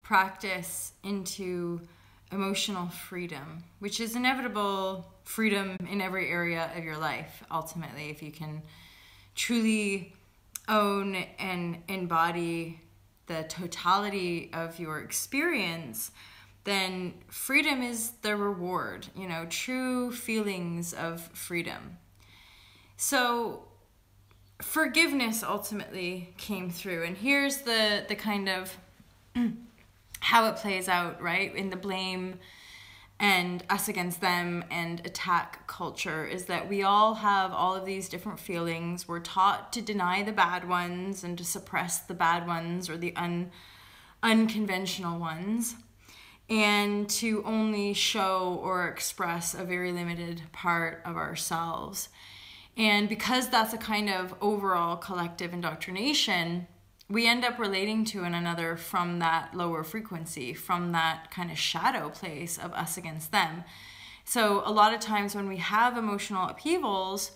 practice into emotional freedom, which is inevitable freedom in every area of your life, ultimately, if you can truly own and embody the totality of your experience, then freedom is the reward, true feelings of freedom. So forgiveness ultimately came through, and here's the kind of how it plays out, right? In the blame and us against them and attack culture is that we all have all of these different feelings. We're taught to deny the bad ones and to suppress the bad ones or the unconventional ones, and to only show or express a very limited part of ourselves. And because that's a kind of overall collective indoctrination, we end up relating to one another from that lower frequency, from that kind of shadow place of us against them. So a lot of times when we have emotional upheavals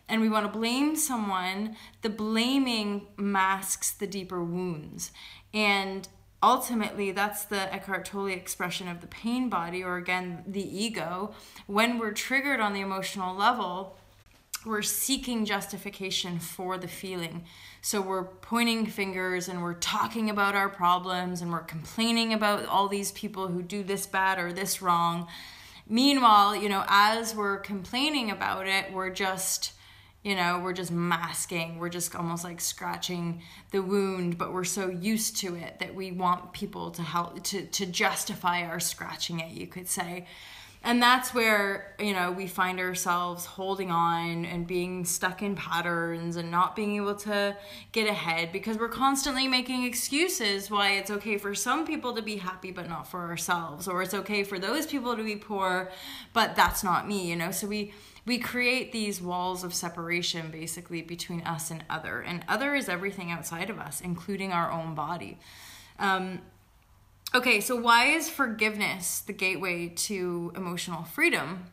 and we want to blame someone, the blaming masks the deeper wounds. And ultimately, that's the Eckhart Tolle expression of the pain body, or again, the ego. When we're triggered on the emotional level, we're seeking justification for the feeling. So we're pointing fingers and we're talking about our problems and we're complaining about all these people who do this bad or this wrong. Meanwhile, as we're complaining about it, we're just masking. We're just almost like scratching the wound, but we're so used to it that we want people to help to justify our scratching it, you could say. And that's where, we find ourselves holding on and being stuck in patterns and not being able to get ahead because we're constantly making excuses why it's okay for some people to be happy but not for ourselves, or it's okay for those people to be poor but that's not me, So we create these walls of separation basically between us and other is everything outside of us, including our own body. Okay, so why is forgiveness the gateway to emotional freedom?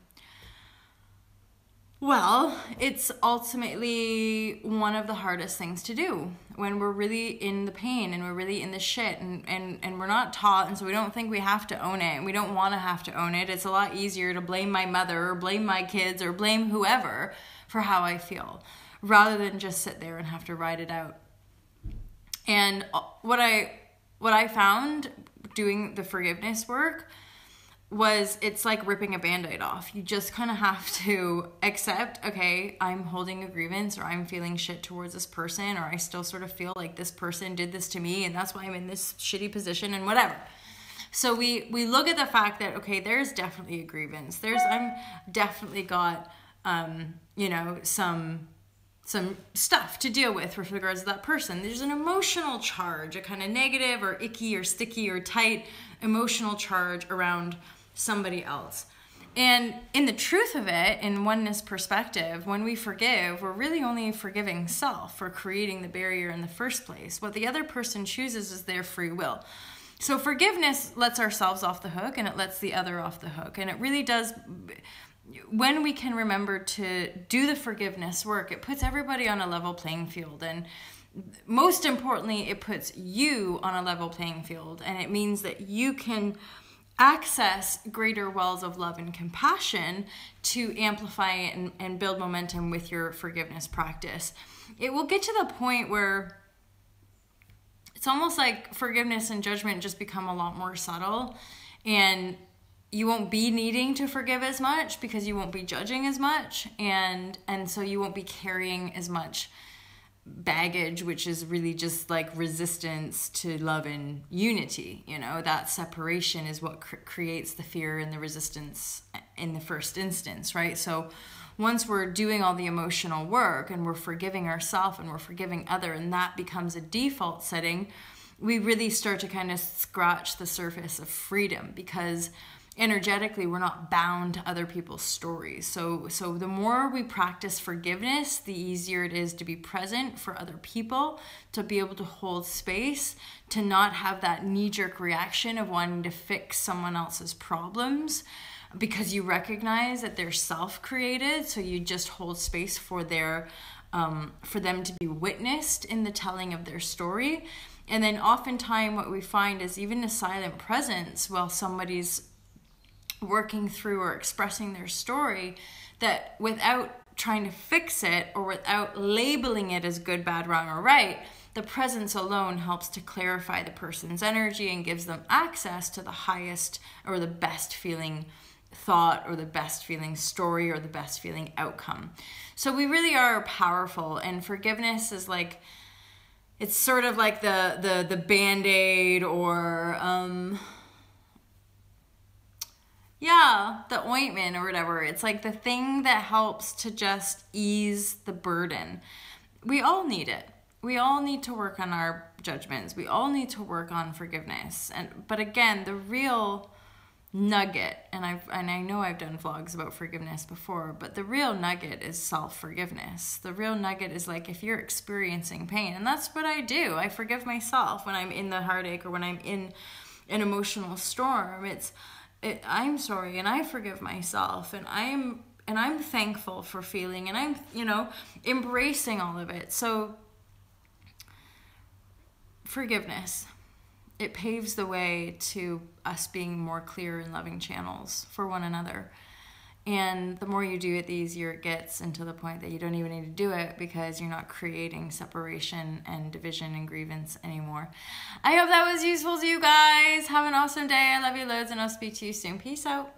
Well, it's ultimately one of the hardest things to do when we're really in the pain and we're really in the shit and we're not taught, and so we don't think we have to own it and we don't want to have to own it. It's a lot easier to blame my mother or blame my kids or blame whoever for how I feel rather than just sit there and have to ride it out. And what I found doing the forgiveness work was it's like ripping a Band-Aid off. You just kind of have to accept, okay, I'm holding a grievance or I'm feeling shit towards this person, or I still sort of feel like this person did this to me and that's why I'm in this shitty position and whatever. So we look at the fact that, okay, there's definitely a grievance. I'm definitely got, some stuff to deal with regards to that person. There's an emotional charge, a kind of negative or icky or sticky or tight emotional charge around somebody else. And in the truth of it, in oneness perspective, when we forgive, we're really only forgiving self for creating the barrier in the first place. What the other person chooses is their free will. So forgiveness lets ourselves off the hook and it lets the other off the hook. And it really does... When we can remember to do the forgiveness work, it puts everybody on a level playing field. And most importantly, it puts you on a level playing field. And it means that you can access greater wells of love and compassion to amplify and build momentum with your forgiveness practice. It will get to the point where it's almost like forgiveness and judgment just become a lot more subtle, and you won't be needing to forgive as much because you won't be judging as much, and so you won't be carrying as much baggage, which is really just like resistance to love and unity. That separation is what creates the fear and the resistance in the first instance, right? So once we're doing all the emotional work and we're forgiving ourselves and we're forgiving other, and that becomes a default setting, we really start to kind of scratch the surface of freedom, because energetically we're not bound to other people's stories. So the more we practice forgiveness, the easier it is to be present for other people, to be able to hold space, to not have that knee-jerk reaction of wanting to fix someone else's problems because you recognize that they're self-created. So you just hold space for them to be witnessed in the telling of their story. And then oftentimes what we find is even a silent presence while somebody's working through or expressing their story, that without trying to fix it or without labeling it as good, bad, wrong, or right, the presence alone helps to clarify the person's energy and gives them access to the highest or the best feeling thought or the best feeling story or the best feeling outcome. So we really are powerful, and forgiveness is like, it's sort of like the Band-Aid or the ointment or whatever. It's like the thing that helps to just ease the burden. We all need it. We all need to work on our judgments. We all need to work on forgiveness. But again, the real nugget, and I know I've done vlogs about forgiveness before, but the real nugget is self-forgiveness. The real nugget is like, if you're experiencing pain, and that's what I do. I forgive myself when I'm in the heartache or when I'm in an emotional storm. I'm sorry, and I forgive myself, and I'm thankful for feeling, and I'm, embracing all of it. So forgiveness, it paves the way to us being more clear and loving channels for one another. And the more you do it, the easier it gets, and to the point that you don't even need to do it because you're not creating separation and division and grievance anymore. I hope that was useful to you guys. Have an awesome day. I love you loads, and I'll speak to you soon. Peace out.